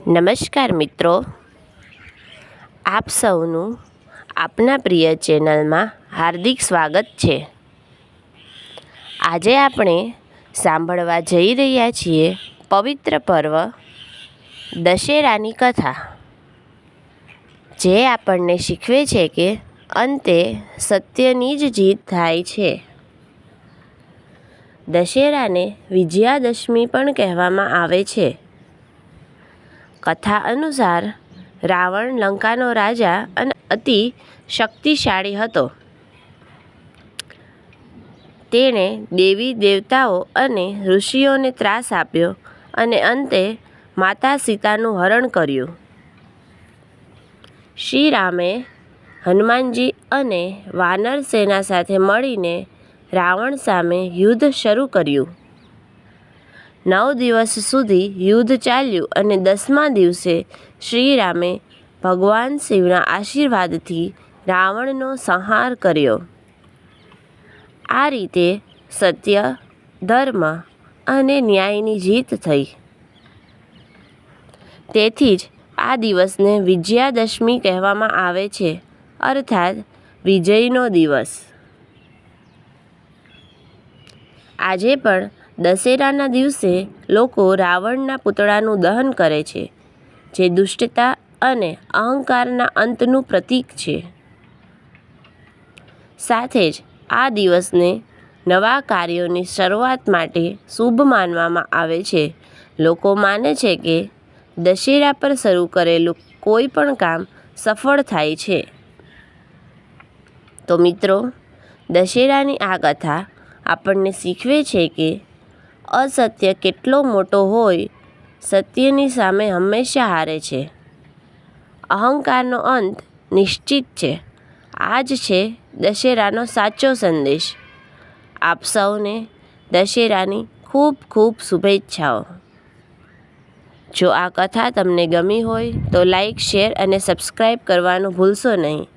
નમસ્કાર મિત્રો, આપ સૌનું આપના પ્રિય ચેનલમાં હાર્દિક સ્વાગત છે. આજે આપણે સાંભળવા જઈ રહ્યા છીએ પવિત્ર પર્વ દશેરાની કથા, જે આપણને શીખવે છે કે અંતે સત્યની જ જીત થાય છે. દશેરાને વિજયાદશમી પણ કહેવામાં આવે છે. કથા અનુસાર રાવણ લંકાનો રાજા અને અતિ શક્તિશાળી હતો. તેણે દેવી દેવતાઓ અને ઋષિઓને ત્રાસ આપ્યો અને અંતે માતા સીતાનું હરણ કર્યું. શ્રી રામે હનુમાનજી અને વાનર સેના સાથે મળીને રાવણ સામે યુદ્ધ શરૂ કર્યું. 9 દિવસ સુધી યુદ્ધ ચાલ્યું અને 10મા દિવસે શ્રી રામે ભગવાન શિવના આશીર્વાદથી રાવણનો સંહાર કર્યો. આ રીતે સત્ય, ધર્મ અને ન્યાયની જીત થઈ. તેથી જ આ દિવસને વિજયાદશમી કહેવામાં આવે છે, અર્થાત વિજયનો દિવસ. આજે પણ દશેરાના દિવસે લોકો રાવણના પૂતળાનું દહન કરે છે, જે દુષ્ટતા અને અહંકારના અંતનું પ્રતીક છે. સાથે જ આ દિવસને નવા કાર્યોની શરૂઆત માટે શુભ માનવામાં આવે છે. લોકો માને છે કે દશેરા પર શરૂ કરેલું કોઈ પણ કામ સફળ થાય છે. તો મિત્રો, દશેરાની આ કથા આપણને શીખવે છે કે અસત્ય કેટલો મોટો હોય, સત્યની સામે હંમેશા હારે છે. અહંકારનો અંત નિશ્ચિત છે. આ જ છે દશેરાનો સાચો સંદેશ. આપ સૌને દશેરાની ખૂબ ખૂબ શુભેચ્છાઓ. જો આ કથા તમને ગમી હોય તો લાઈક, શેર અને સબસ્ક્રાઈબ કરવાનું ભૂલશો નહીં.